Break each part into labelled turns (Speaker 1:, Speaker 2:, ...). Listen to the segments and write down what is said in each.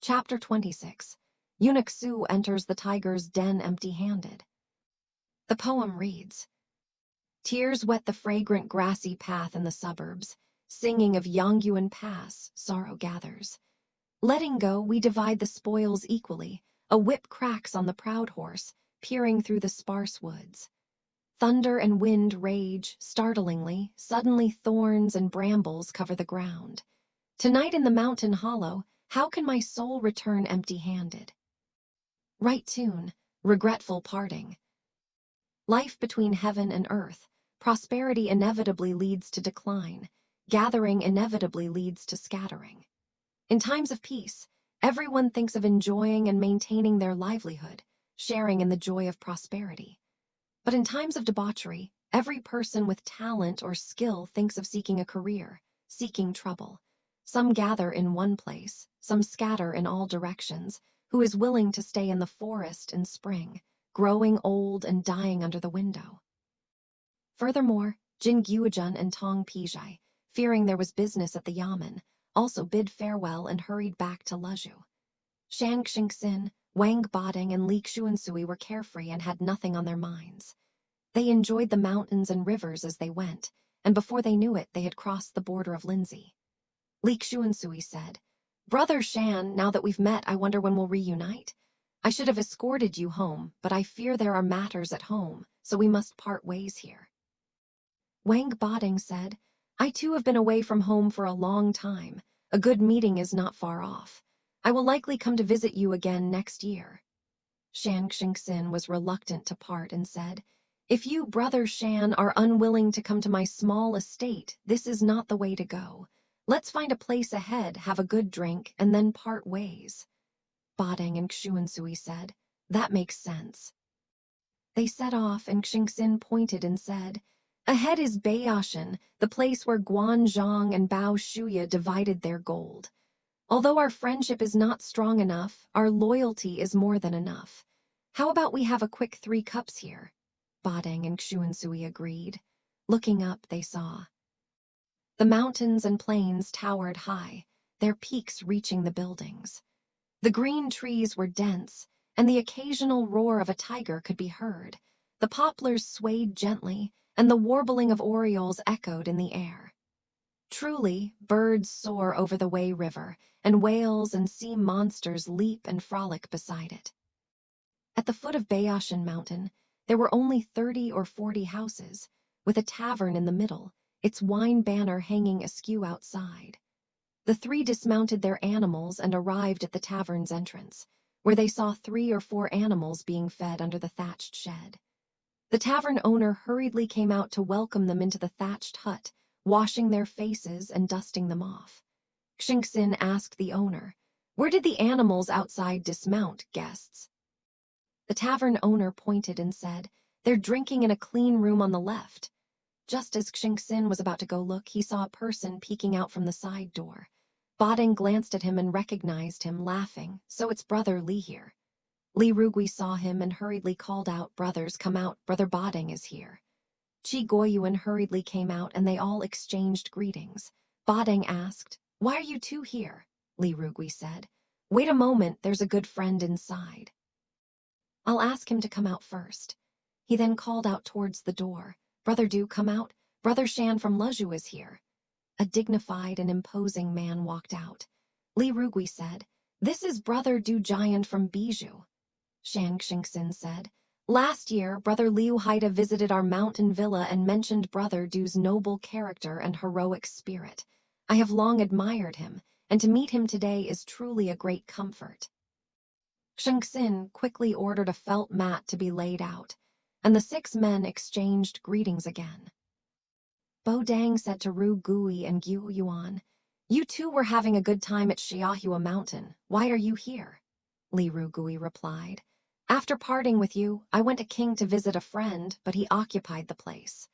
Speaker 1: Chapter 26. Eunuch Su enters the tiger's den empty-handed. The poem reads, Tears wet the fragrant grassy path in the suburbs, singing of Yongyuan Pass, sorrow gathers. Letting go, we divide the spoils equally. A whip cracks on the proud horse, peering through the sparse woods. Thunder and wind rage, startlingly, suddenly thorns and brambles cover the ground. Tonight in the mountain hollow, how can my soul return empty-handed? Right tune, regretful parting. Life between heaven and earth, prosperity inevitably leads to decline, gathering inevitably leads to scattering. In times of peace, everyone thinks of enjoying and maintaining their livelihood, sharing in the joy of prosperity. But in times of debauchery, every person with talent or skill thinks of seeking a career, seeking trouble. Some gather in one place, some scatter in all directions. Who is willing to stay in the forest in spring, growing old and dying under the window? Furthermore, Jin Guojun and Tong Pijai, fearing there was business at the yamen, also bid farewell and hurried back to Leju. Shang Xingxin, Wang Bading, and Li Xuansui were carefree and had nothing on their minds. They enjoyed the mountains and rivers as they went, and before they knew it, they had crossed the border of Lindsay. Li Xuansui said, Brother Shan, now that we've met, I wonder when we'll reunite? I should have escorted you home, but I fear there are matters at home, so we must part ways here. Wang Bading said, I too have been away from home for a long time. A good meeting is not far off. I will likely come to visit you again next year. Shang Xingxin was reluctant to part and said, If you, Brother Shan, are unwilling to come to my small estate, this is not the way to go. Let's find a place ahead, have a good drink, and then part ways. Bading and Xuansui said, That makes sense. They set off, and Xingxin pointed and said, Ahead is Baiyashan, the place where Guanzhong and Bao Shuya divided their gold. Although our friendship is not strong enough, our loyalty is more than enough. How about we have a quick 3 cups here? Bading and Xuansui agreed. Looking up, they saw the mountains and plains towered high, their peaks reaching the buildings. The green trees were dense, and the occasional roar of a tiger could be heard. The poplars swayed gently, and the warbling of orioles echoed in the air. Truly, birds soar over the Wei River, and whales and sea monsters leap and frolic beside it. At the foot of Baiyashan Mountain, there were only 30 or 40 houses, with a tavern in the middle, its wine banner hanging askew outside. The 3 dismounted their animals and arrived at the tavern's entrance, where they saw 3 or 4 animals being fed under the thatched shed. The tavern owner hurriedly came out to welcome them into the thatched hut, washing their faces and dusting them off. Xingxin asked the owner, Where did the animals outside dismount, guests? The tavern owner pointed and said, They're drinking in a clean room on the left. Just as Xingxin was about to go look, he saw a person peeking out from the side door. Bading glanced at him and recognized him, laughing, So it's Brother Li here. Li Rugui saw him and hurriedly called out, Brothers, come out, Brother Bading is here. Qi Guoyuan hurriedly came out and they all exchanged greetings. Bading asked, Why are you 2 here? Li Rugui said, Wait a moment, there's a good friend inside. I'll ask him to come out first. He then called out towards the door, Brother Du, come out, Brother Shan from Leju is here. A dignified and imposing man walked out. Li Rugui said, This is Brother Du Giant from Bijou. Shang Xingxin said, Last year, Brother Liu Haida visited our mountain villa and mentioned Brother Du's noble character and heroic spirit. I have long admired him, and to meet him today is truly a great comfort. Xingxin quickly ordered a felt mat to be laid out, and the 6 men exchanged greetings again. Bo Dang said to Ru Gui and Gu Yuan, You 2 were having a good time at Xiahua Mountain. Why are you here? Li Ru Gui replied, After parting with you, I went to King to visit a friend, but he occupied the place.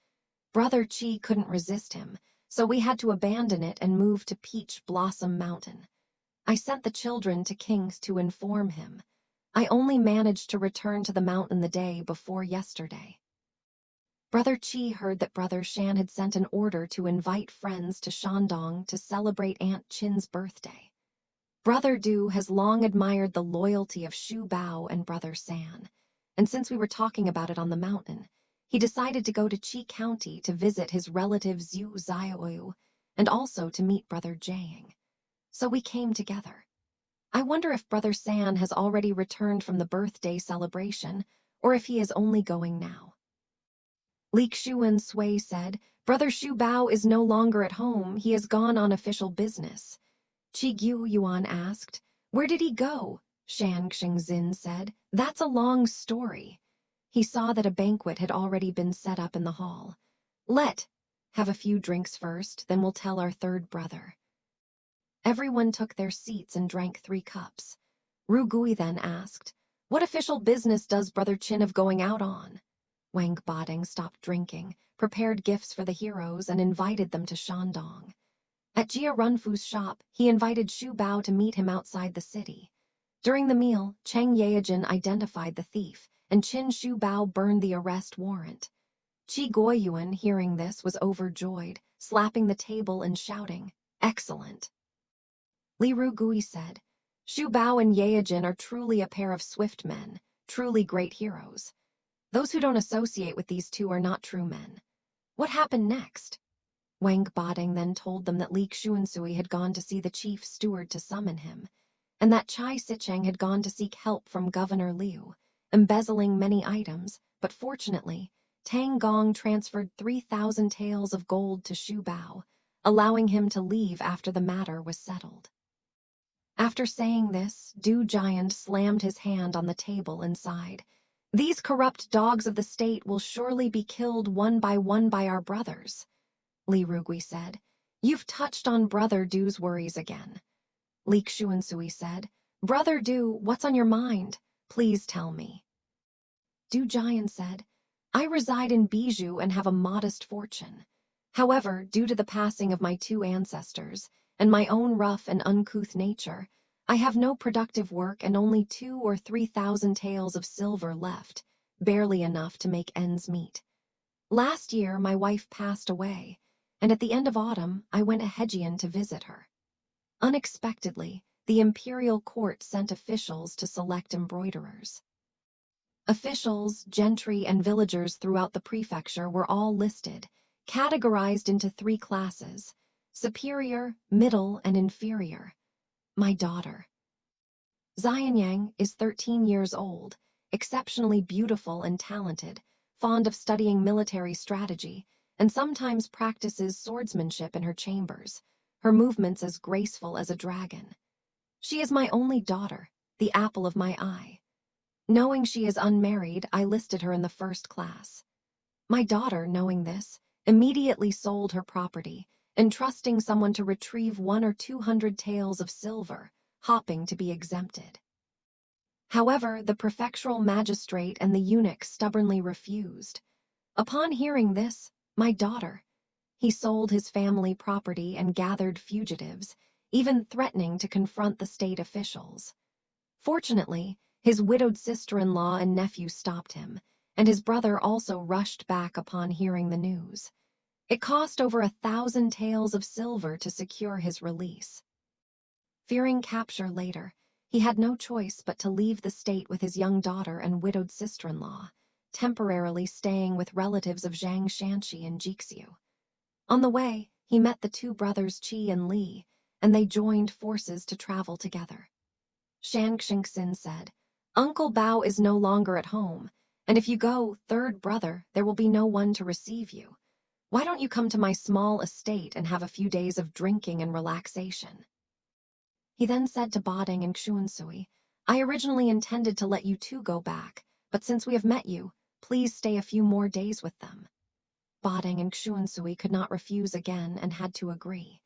Speaker 1: Brother Qi couldn't resist him, so we had to abandon it and move to Peach Blossom Mountain. I sent the children to King to inform him. I only managed to return to the mountain the day before yesterday. Brother Qi heard that Brother Shan had sent an order to invite friends to Shandong to celebrate Aunt Qin's birthday. Brother Du has long admired the loyalty of Shu Bao and Brother San, and since we were talking about it on the mountain, he decided to go to Qi County to visit his relative Zhu Xiaoyu and also to meet Brother Jiang. So we came together. I wonder if Brother San has already returned from the birthday celebration, or if he is only going now. Li Xuan Sui said, Brother Shu Bao is no longer at home, he has gone on official business. Qi Gu Yuan asked, where did he go? Shan Xingzin said, that's a long story. He saw that a banquet had already been set up in the hall. Have a few drinks first, then we'll tell our third brother. Everyone took their seats and drank 3 cups. Ru Gui then asked, what official business does Brother Qin have going out on? Wang Bading stopped drinking, prepared gifts for the heroes, and invited them to Shandong. At Jia Runfu's shop, he invited Shu Bao to meet him outside the city. During the meal, Cheng Yaojin identified the thief, and Qin Shu Bao burned the arrest warrant. Qi Guoyuan, hearing this, was overjoyed, slapping the table and shouting, excellent. Li Rugui said, Shu Bao and Yaojin are truly a pair of swift men, truly great heroes. Those who don't associate with these two are not true men. What happened next? Wang Bading then told them that Li Xuansui had gone to see the chief steward to summon him, and that Chai Sicheng had gone to seek help from Governor Liu, embezzling many items, but fortunately, Tang Gong transferred 3,000 taels of gold to Shu Bao, allowing him to leave after the matter was settled. After saying this, Du Giant slammed his hand on the table and sighed, these corrupt dogs of the state will surely be killed one by our brothers. Li Rugui said, you've touched on Brother Du's worries again. Li Xuansui said, Brother Du, what's on your mind? Please tell me. Du Jian said, I reside in Bijou and have a modest fortune. However, due to the passing of my 2 ancestors, and my own rough and uncouth nature, I have no productive work and only 2,000 or 3,000 taels of silver left, barely enough to make ends meet. Last year, my wife passed away, and at the end of autumn, I went to Hejian to visit her. Unexpectedly, the imperial court sent officials to select embroiderers. Officials, gentry, and villagers throughout the prefecture were all listed, categorized into 3 classes: superior, middle, and inferior. My daughter. Xianyang is 13 years old, exceptionally beautiful and talented, fond of studying military strategy, and sometimes practices swordsmanship in her chambers, her movements as graceful as a dragon. She is my only daughter, the apple of my eye. Knowing she is unmarried, I listed her in the 1st class. My daughter, knowing this, immediately sold her property, entrusting someone to retrieve 100 or 200 taels of silver, hoping to be exempted. However, the prefectural magistrate and the eunuch stubbornly refused. Upon hearing this, my daughter, he sold his family property and gathered fugitives, even threatening to confront the state officials. Fortunately, his widowed sister-in-law and nephew stopped him, and his brother also rushed back upon hearing the news. It cost over 1,000 taels of silver to secure his release. Fearing capture later, he had no choice but to leave the state with his young daughter and widowed sister-in-law, temporarily staying with relatives of Zhang Shanxi in Jixiu. On the way, he met the 2 brothers Qi and Li, and they joined forces to travel together. Shan Xingxin said, Uncle Bao is no longer at home, and if you go, third brother, there will be no one to receive you. Why don't you come to my small estate and have a few days of drinking and relaxation? He then said to Bading and Xuansui, I originally intended to let you 2 go back, but since we have met you, please stay a few more days with them. Bading and Xuansui could not refuse again and had to agree.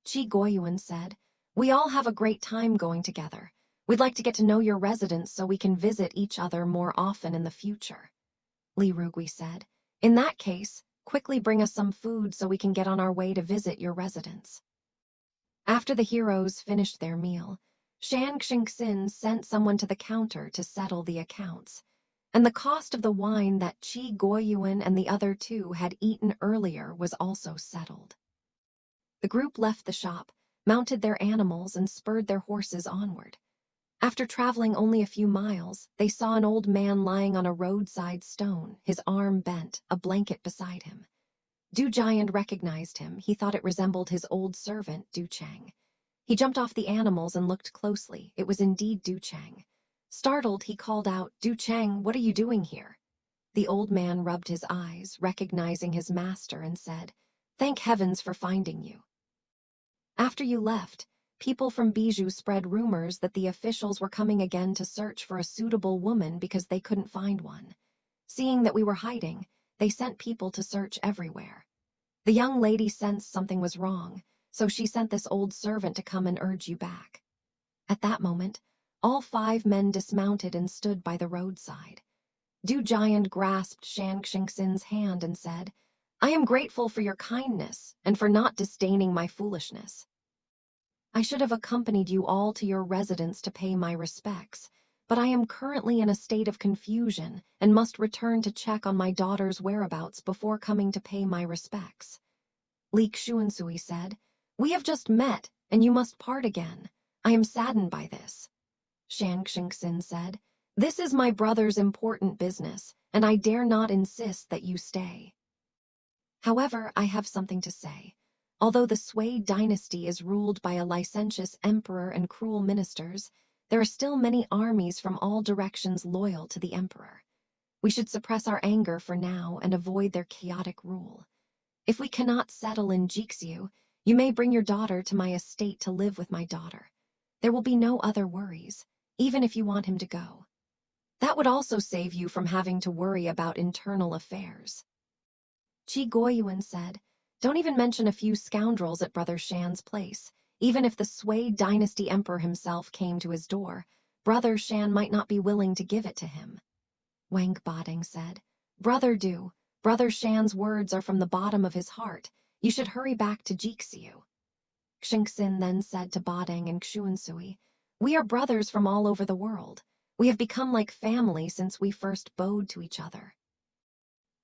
Speaker 1: Qi Guoyuan said, we all have a great time going together. We'd like to get to know your residents so we can visit each other more often in the future. Li Rugui said, in that case, quickly bring us some food so we can get on our way to visit your residence. After the heroes finished their meal, Shan Xingxin sent someone to the counter to settle the accounts, and the cost of the wine that Qi Guoyuan and the other 2 had eaten earlier was also settled. The group left the shop, mounted their animals and spurred their horses onward. After traveling only a few miles, they saw an old man lying on a roadside stone, his arm bent, a blanket beside him. Du Giant recognized him. He thought it resembled his old servant, Du Chang. He jumped off the animals and looked closely. It was indeed Du Chang. Startled, he called out, "Du Chang, what are you doing here?" The old man rubbed his eyes, recognizing his master, and said, "Thank heavens for finding you. After you left, people from Bijou spread rumors that the officials were coming again to search for a suitable woman because they couldn't find one. Seeing that we were hiding, they sent people to search everywhere. The young lady sensed something was wrong, so she sent this old servant to come and urge you back." At that moment, all 5 men dismounted and stood by the roadside. Du Giant grasped Shang Xingxin's hand and said, "I am grateful for your kindness and for not disdaining my foolishness. I should have accompanied you all to your residence to pay my respects, but I am currently in a state of confusion and must return to check on my daughter's whereabouts before coming to pay my respects." Li Xuansui said, "We have just met, and you must part again. I am saddened by this." Shang Xingxin said, "This is my brother's important business, and I dare not insist that you stay. However, I have something to say. Although the Sui dynasty is ruled by a licentious emperor and cruel ministers, there are still many armies from all directions loyal to the emperor. We should suppress our anger for now and avoid their chaotic rule. If we cannot settle in Jixiu, you may bring your daughter to my estate to live with my daughter. There will be no other worries, even if you want him to go. That would also save you from having to worry about internal affairs." Qi Guoyuan said, "Don't even mention a few scoundrels at Brother Shan's place. Even if the Sui dynasty emperor himself came to his door, Brother Shan might not be willing to give it to him." Wang Bading said, "Brother Du, Brother Shan's words are from the bottom of his heart. You should hurry back to Jixiu." Xingxin then said to Bading and Xuansui, "We are brothers from all over the world. We have become like family since we first bowed to each other.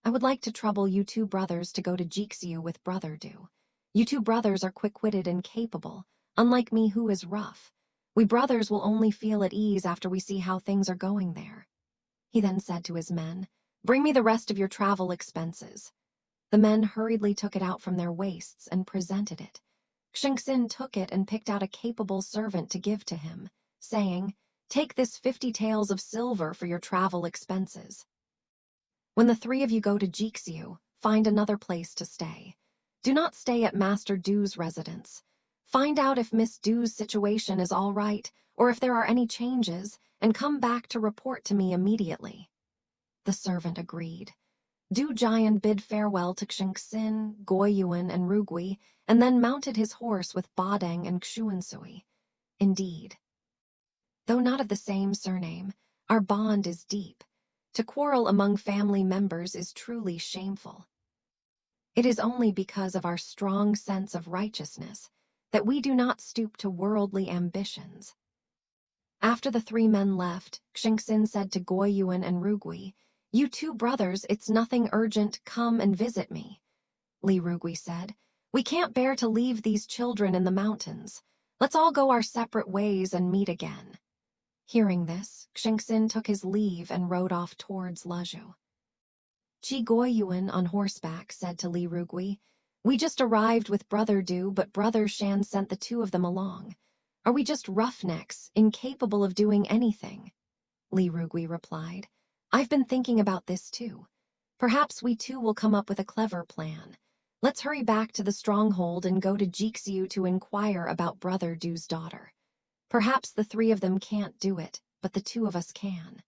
Speaker 1: I would like to trouble you 2 brothers to go to Jixiu with Brother Du. You 2 brothers are quick-witted and capable, unlike me who is rough. We brothers will only feel at ease after we see how things are going there." He then said to his men, "Bring me the rest of your travel expenses." The men hurriedly took it out from their waists and presented it. Xingxin took it and picked out a capable servant to give to him, saying, "Take this 50 taels of silver for your travel expenses. When the 3 of you go to Jixiu, find another place to stay. Do not stay at Master Du's residence. Find out if Miss Du's situation is all right or if there are any changes, and come back to report to me immediately." The servant agreed. Du Jian bid farewell to Xingxin, Guoyuan, and Rugui, and then mounted his horse with Badeng and Xuansui. Indeed, though not of the same surname, our bond is deep. To quarrel among family members is truly shameful. It is only because of our strong sense of righteousness that we do not stoop to worldly ambitions. After the 3 men left, Xingxin said to Guoyuan and Rugui, "You 2 brothers, it's nothing urgent, come and visit me." Li Rugui said, "We can't bear to leave these children in the mountains. Let's all go our separate ways and meet again." Hearing this, Xingxin took his leave and rode off towards Lezhou. Qi Guoyuan on horseback said to Li Rugui, "We just arrived with Brother Du, but Brother Shan sent the 2 of them along. Are we just roughnecks, incapable of doing anything?" Li Rugui replied, "I've been thinking about this too. Perhaps we too will come up with a clever plan. Let's hurry back to the stronghold and go to Jixiu to inquire about Brother Du's daughter. Perhaps the 3 of them can't do it, but the 2 of us can.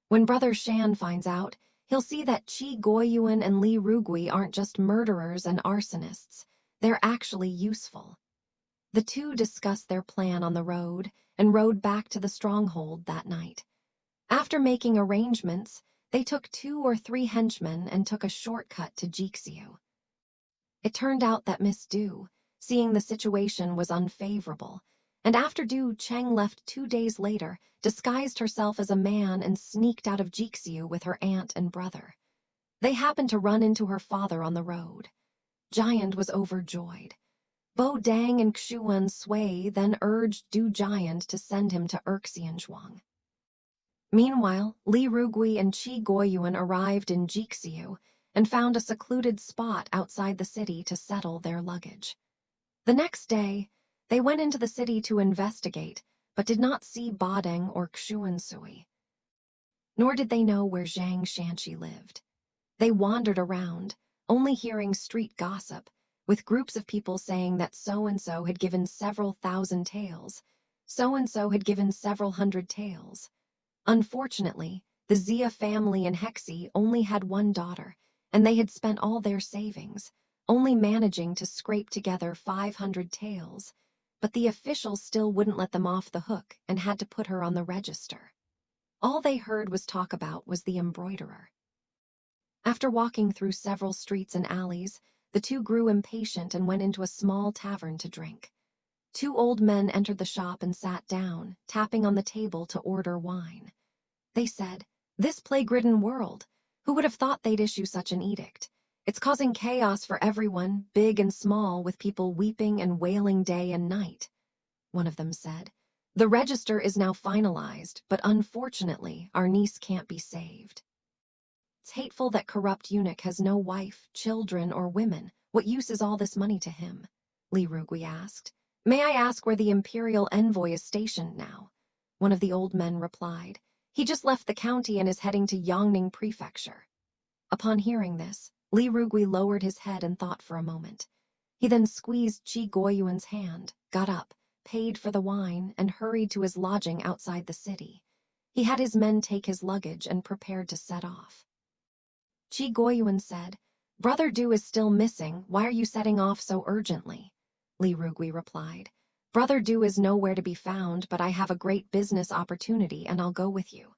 Speaker 1: When Brother Shan finds out, he'll see that Qi Guoyuan and Li Rugui aren't just murderers and arsonists. They're actually useful." The 2 discussed their plan on the road and rode back to the stronghold that night. After making arrangements, they took 2 or 3 henchmen and took a shortcut to Jixiu. It turned out that Miss Du, seeing the situation was unfavorable, and after Du Cheng left 2 days later, disguised herself as a man and sneaked out of Jixiu with her aunt and brother. They happened to run into her father on the road. Giant was overjoyed. Bo Dang and Xuan Sui then urged Du Giant to send him to Erxianzhuang. Meanwhile, Li Rugui and Qi Guoyuan arrived in Jixiu and found a secluded spot outside the city to settle their luggage. The next day, they went into the city to investigate, but did not see Badeng or Xuan Sui. Nor did they know where Zhang Shanqi lived. They wandered around, only hearing street gossip, with groups of people saying that so-and-so had given several thousand taels, so-and-so had given several hundred taels. Unfortunately, the Xia family in Hexi only had one daughter, and they had spent all their savings, only managing to scrape together 500 taels, but the officials still wouldn't let them off the hook and had to put her on the register. All they heard was talk about was the embroiderer. After walking through several streets and alleys, the two grew impatient and went into a small tavern to drink. Two old men entered the shop and sat down, tapping on the table to order wine. They said, "This plague-ridden world, who would have thought they'd issue such an edict? It's causing chaos for everyone, big and small, with people weeping and wailing day and night." One of them said, "The register is now finalized, but unfortunately, our niece can't be saved. It's hateful that corrupt eunuch has no wife, children, or women. What use is all this money to him?" Li Rugui asked. "May I ask where the imperial envoy is stationed now?" One of the old men replied, "He just left the county and is heading to Yangning Prefecture." Upon hearing this, Li Rugui lowered his head and thought for a moment. He then squeezed Qi Guoyuan's hand, got up, paid for the wine, and hurried to his lodging outside the city. He had his men take his luggage and prepared to set off. Qi Guoyuan said, "Brother Du is still missing. Why are you setting off so urgently?" Li Rugui replied, "Brother Du is nowhere to be found, but I have a great business opportunity and I'll go with you."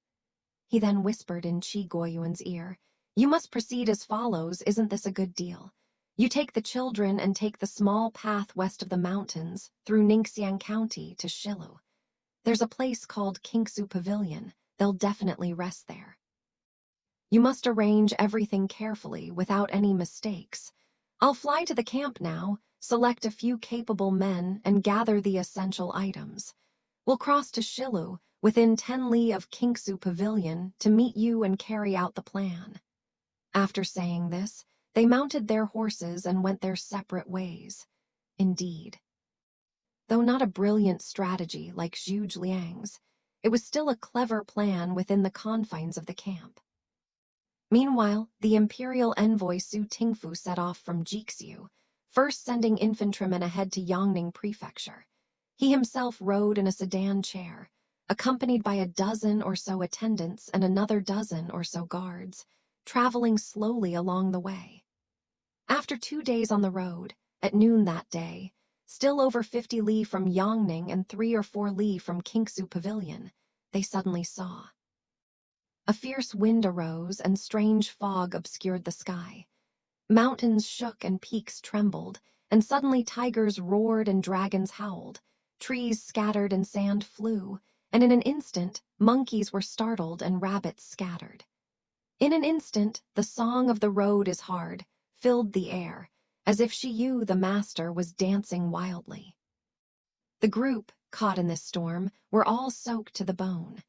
Speaker 1: He then whispered in Qi Guoyuan's ear, "You must proceed as follows. Isn't this a good deal? You take the children and take the small path west of the mountains through Ningxiang County to Shilu. There's a place called Kingsu Pavilion. They'll definitely rest there. You must arrange everything carefully without any mistakes. I'll fly to the camp now, select a few capable men, and gather the essential items. We'll cross to Shilu, within 10 li of Kingsu Pavilion, to meet you and carry out the plan." After saying this, they mounted their horses and went their separate ways. Indeed, though not a brilliant strategy like Zhuge Liang's, it was still a clever plan within the confines of the camp. Meanwhile, the imperial envoy Su Tingfu set off from Jixiu, first sending infantrymen ahead to Yangning Prefecture. He himself rode in a sedan chair, accompanied by a dozen or so attendants and another dozen or so guards, traveling slowly along the way. After 2 days on the road, at noon that day, still over 50 li from Yangning and 3 or 4 li from Kingsu Pavilion, they suddenly saw. A fierce wind arose and strange fog obscured the sky. Mountains shook and peaks trembled, and suddenly tigers roared and dragons howled. Trees scattered and sand flew, and in an instant, monkeys were startled and rabbits scattered. In an instant, the song of the road is hard filled the air, as if Shiyu, the master, was dancing wildly. The group, caught in this storm, were all soaked to the bone.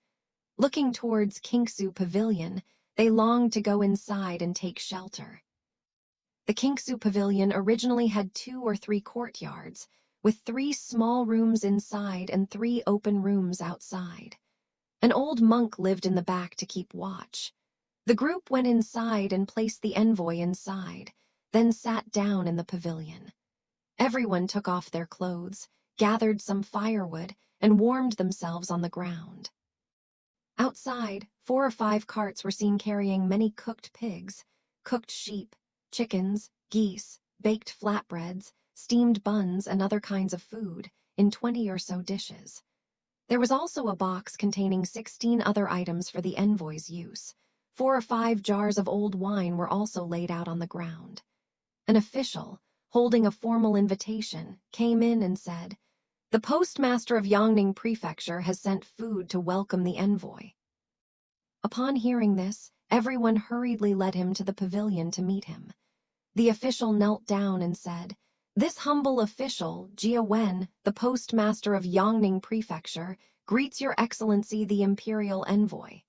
Speaker 1: Looking towards Kingsu Pavilion, they longed to go inside and take shelter. The Kingsu Pavilion originally had 2 or 3 courtyards, with 3 small rooms inside and 3 open rooms outside. An old monk lived in the back to keep watch. The group went inside and placed the envoy inside, then sat down in the pavilion. Everyone took off their clothes, gathered some firewood, and warmed themselves on the ground. Outside, 4 or 5 carts were seen carrying many cooked pigs, cooked sheep, chickens, geese, baked flatbreads, steamed buns, and other kinds of food, in 20 or so dishes. There was also a box containing 16 other items for the envoy's use. 4 or 5 jars of old wine were also laid out on the ground. An official, holding a formal invitation, came in and said, "The postmaster of Yangning Prefecture has sent food to welcome the envoy." Upon hearing this, everyone hurriedly led him to the pavilion to meet him. The official knelt down and said, This humble official, Jia Wen, the postmaster of Yongning Prefecture, greets Your Excellency the Imperial Envoy.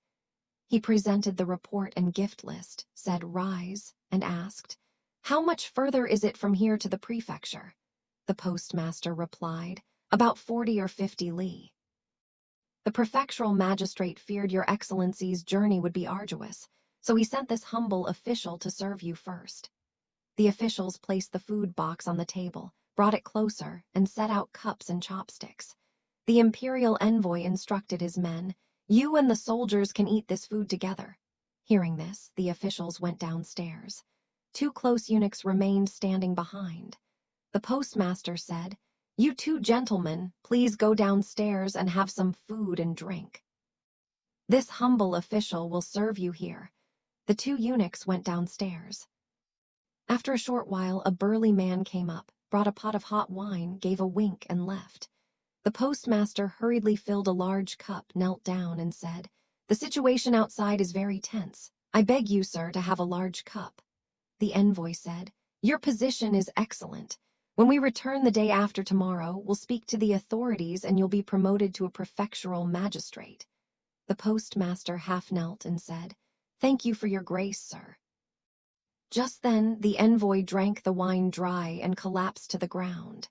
Speaker 1: He presented the report and gift list, said rise, and asked, How much further is it from here to the prefecture? The postmaster replied, About 40 or 50 li. The prefectural magistrate feared Your Excellency's journey would be arduous, so he sent this humble official to serve you first. The officials placed the food box on the table, brought it closer, and set out cups and chopsticks. The imperial envoy instructed his men, You and the soldiers can eat this food together. Hearing this, the officials went downstairs. 2 close eunuchs remained standing behind. The postmaster said, You 2 gentlemen, please go downstairs and have some food and drink. This humble official will serve you here. The 2 eunuchs went downstairs. After a short while, a burly man came up, brought a pot of hot wine, gave a wink, and left. The postmaster hurriedly filled a large cup, knelt down, and said, The situation outside is very tense. I beg you, sir, to have a large cup. The envoy said, Your position is excellent. When we return the day after tomorrow, we'll speak to the authorities and you'll be promoted to a prefectural magistrate. The postmaster half knelt and said, Thank you for your grace, sir. Just then, the envoy drank the wine dry and collapsed to the ground.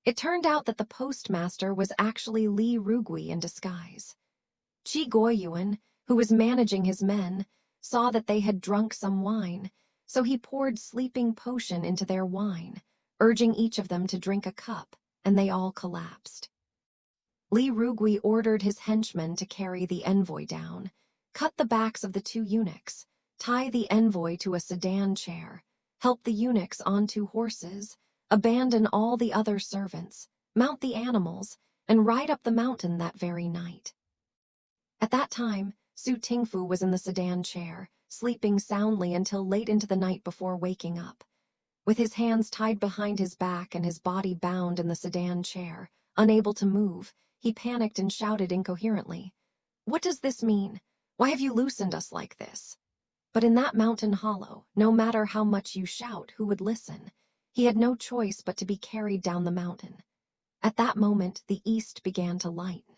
Speaker 1: It turned out that the postmaster was actually Li Rugui in disguise. Qi Guoyuan, who was managing his men, saw that they had drunk some wine, so he poured sleeping potion into their wine, urging each of them to drink a cup, and they all collapsed. Li Rugui ordered his henchmen to carry the envoy down, cut the backs of the 2 eunuchs, tie the envoy to a sedan chair, help the eunuchs onto horses, abandon all the other servants, mount the animals, and ride up the mountain that very night. At that time, Su Tingfu was in the sedan chair, sleeping soundly until late into the night before waking up. With his hands tied behind his back and his body bound in the sedan chair, unable to move, he panicked and shouted incoherently, What does this mean? Why have you loosened us like this? But in that mountain hollow, no matter how much you shout, who would listen? He had no choice but to be carried down the mountain. At that moment, the east began to lighten.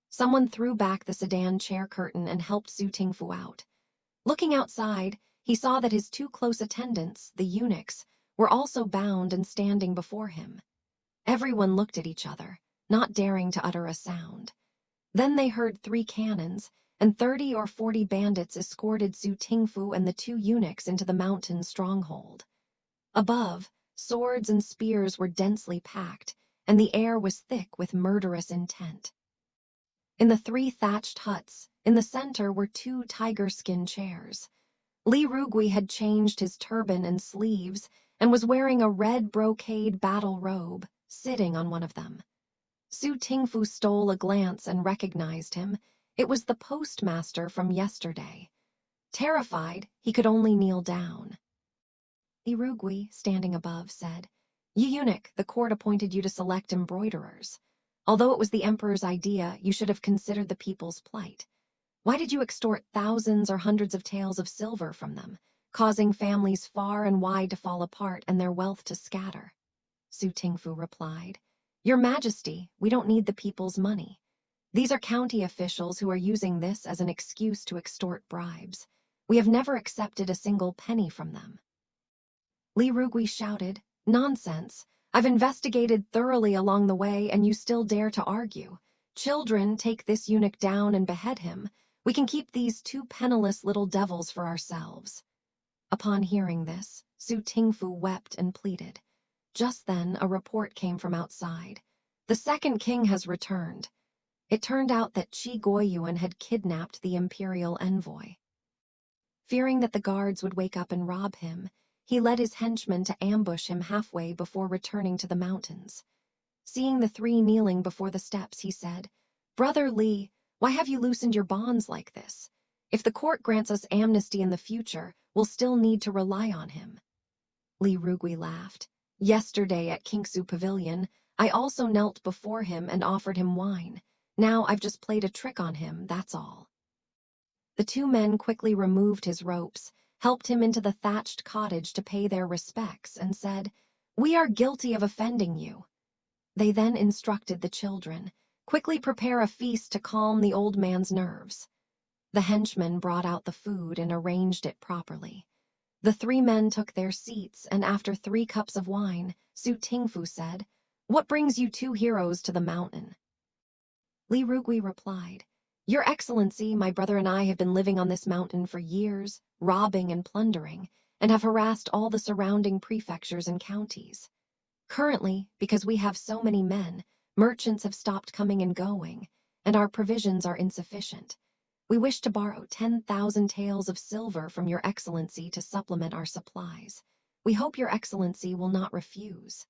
Speaker 1: Someone threw back the sedan chair curtain and helped Su Tingfu out. Looking outside, he saw that his 2 close attendants, the eunuchs, were also bound and standing before him. Everyone looked at each other, not daring to utter a sound. Then they heard 3 cannons, and 30 or 40 bandits escorted Su Tingfu and the 2 eunuchs into the mountain stronghold. Above, swords and spears were densely packed, and the air was thick with murderous intent. In the 3 thatched huts, in the center were 2 tiger-skin chairs. Li Rugui had changed his turban and sleeves and was wearing a red brocade battle robe, sitting on one of them. Su Tingfu stole a glance and recognized him. It was the postmaster from yesterday. Terrified, he could only kneel down. Li Rugui, standing above, said, You eunuch, the court appointed you to select embroiderers. Although it was the emperor's idea, you should have considered the people's plight. Why did you extort thousands or hundreds of taels of silver from them, causing families far and wide to fall apart and their wealth to scatter? Su Tingfu replied, Your Majesty, we don't need the people's money. These are county officials who are using this as an excuse to extort bribes. We have never accepted a single penny from them. Li Rugui shouted, Nonsense! I've investigated thoroughly along the way and you still dare to argue. Children, take this eunuch down and behead him. We can keep these 2 penniless little devils for ourselves. Upon hearing this, Su Tingfu wept and pleaded. Just then, a report came from outside. The second king has returned. It turned out that Qi Guoyuan had kidnapped the imperial envoy. Fearing that the guards would wake up and rob him, he led his henchmen to ambush him halfway before returning to the mountains. Seeing the 3 kneeling before the steps, he said, Brother Li, why have you loosened your bonds like this? If the court grants us amnesty in the future, we'll still need to rely on him. Li Rugui laughed. Yesterday at Kingsu Pavilion, I also knelt before him and offered him wine. Now I've just played a trick on him, that's all. The 2 men quickly removed his ropes, helped him into the thatched cottage to pay their respects, and said, We are guilty of offending you." They then instructed the children, "Quickly prepare a feast to calm the old man's nerves." The henchmen brought out the food and arranged it properly. The three men took their seats, and after 3 cups of wine, Su Tingfu said, "What brings you two heroes to the mountain?" Li Rugui replied, "Your Excellency, my brother and I have been living on this mountain for years, robbing and plundering, and have harassed all the surrounding prefectures and counties. Currently, because we have so many men, merchants have stopped coming and going, and our provisions are insufficient. We wish to borrow 10,000 taels of silver from Your Excellency to supplement our supplies. We hope Your Excellency will not refuse."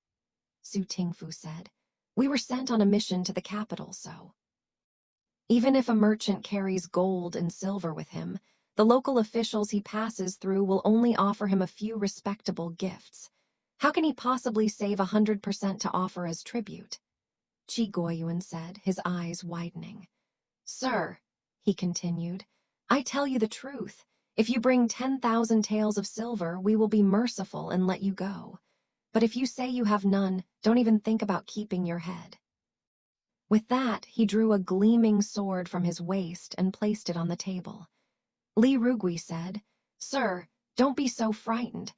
Speaker 1: Su Tingfu said, "We were sent on a mission to the capital, so." Even if a merchant carries gold and silver with him, the local officials he passes through will only offer him a few respectable gifts. How can he possibly save 100% to offer as tribute? Chi Guoyuan said, his eyes widening. "Sir," he continued, "I tell you the truth. If you bring 10,000 taels of silver, we will be merciful and let you go. But if you say you have none, don't even think about keeping your head." With that, he drew a gleaming sword from his waist and placed it on the table. Li Rugui said, "Sir, don't be so frightened.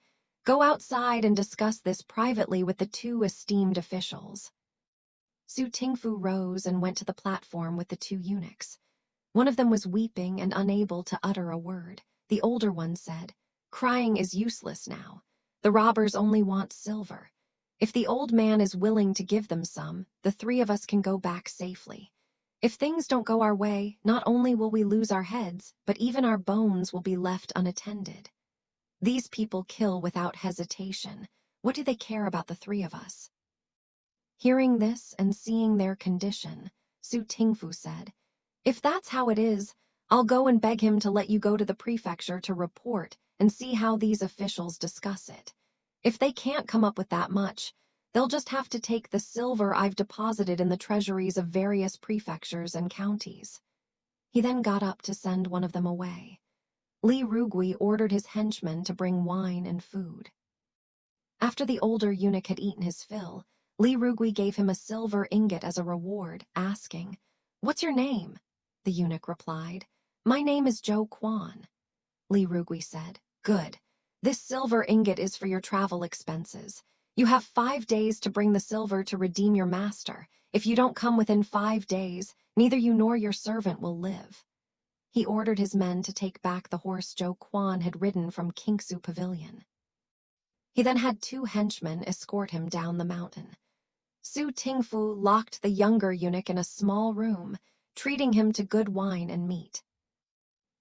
Speaker 1: Go outside and discuss this privately with the 2 esteemed officials." Su Tingfu rose and went to the platform with the 2 eunuchs. One of them was weeping and unable to utter a word. The older one said, "Crying is useless now. The robbers only want silver. If the old man is willing to give them some, the 3 of us can go back safely. If things don't go our way, not only will we lose our heads, but even our bones will be left unattended. These people kill without hesitation. What do they care about the 3 of us?" Hearing this and seeing their condition, Su Tingfu said, "If that's how it is, I'll go and beg him to let you go to the prefecture to report and see how these officials discuss it. If they can't come up with that much, they'll just have to take the silver I've deposited in the treasuries of various prefectures and counties." He then got up to send one of them away. Li Rugui ordered his henchmen to bring wine and food. After the older eunuch had eaten his fill, Li Rugui gave him a silver ingot as a reward, asking, "What's your name?" The eunuch replied, "My name is Zhou Quan." Li Rugui said, "Good. This silver ingot is for your travel expenses. You have 5 days to bring the silver to redeem your master. If you don't come within 5 days, neither you nor your servant will live." He ordered his men to take back the horse Zhou Quan had ridden from Kingsu Pavilion. He then had 2 henchmen escort him down the mountain. Su Tingfu locked the younger eunuch in a small room, treating him to good wine and meat.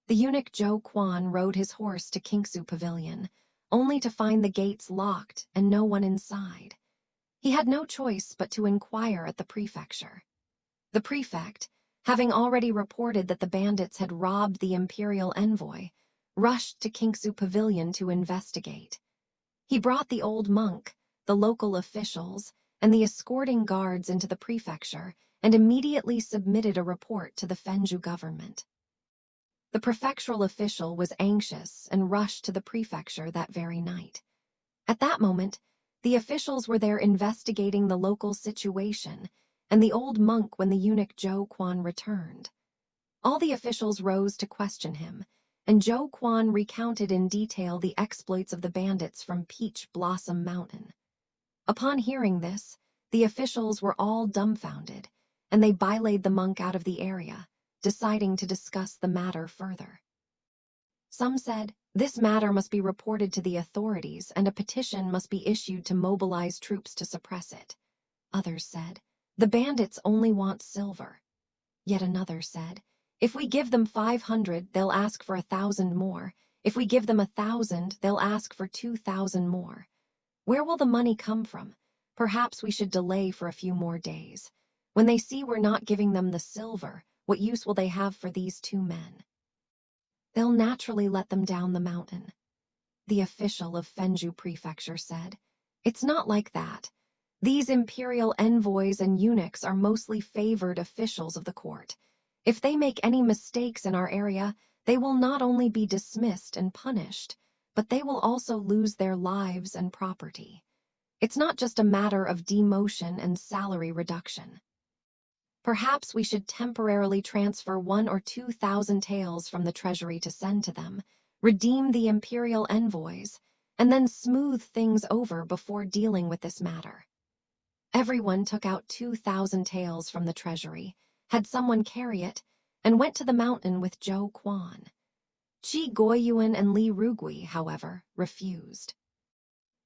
Speaker 1: The eunuch Zhou Quan rode his horse to Kingsu Pavilion, only to find the gates locked and no one inside. He had no choice but to inquire at the prefecture. The prefect, having already reported that the bandits had robbed the imperial envoy, rushed to Kingsu Pavilion to investigate. He brought the old monk, the local officials, and the escorting guards into the prefecture and immediately submitted a report to the Fenju government. The prefectural official was anxious and rushed to the prefecture that very night. At that moment, the officials were there investigating the local situation and the old monk when the eunuch Zhou Quan returned. All the officials rose to question him, and Zhou Quan recounted in detail the exploits of the bandits from Peach Blossom Mountain. Upon hearing this, the officials were all dumbfounded, and they bylaid the monk out of the area, deciding to discuss the matter further. Some said, "This matter must be reported to the authorities and a petition must be issued to mobilize troops to suppress it." Others said, "The bandits only want silver." Yet another said, "If we give them 500, they'll ask for 1,000 more. If we give them 1,000, they'll ask for 2,000 more. Where will the money come from? Perhaps we should delay for a few more days. When they see we're not giving them the silver, what use will they have for these 2 men? They'll naturally let them down the mountain." The official of Fenju Prefecture said, "It's not like that. These imperial envoys and eunuchs are mostly favored officials of the court. If they make any mistakes in our area, they will not only be dismissed and punished, but they will also lose their lives and property. It's not just a matter of demotion and salary reduction. Perhaps we should temporarily transfer 1 or 2,000 taels from the treasury to send to them, redeem the imperial envoys, and then smooth things over before dealing with this matter. Everyone took out 2,000 taels from the treasury, had someone carry it, and went to the mountain with Zhou Quan. Qi Guoyuan and Li Rugui, however, refused.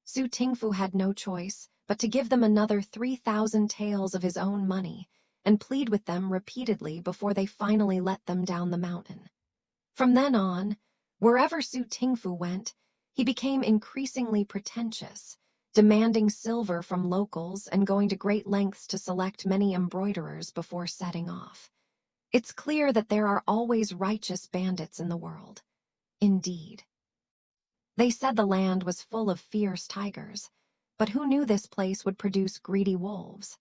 Speaker 1: Su Tingfu had no choice but to give them another 3,000 taels of his own money and plead with them repeatedly before they finally let them down the mountain. From then on, wherever Su Tingfu went, he became increasingly pretentious, demanding silver from locals and going to great lengths to select many embroiderers before setting off. It's clear that there are always righteous bandits in the world. Indeed. They said the land was full of fierce tigers, but who knew this place would produce greedy wolves?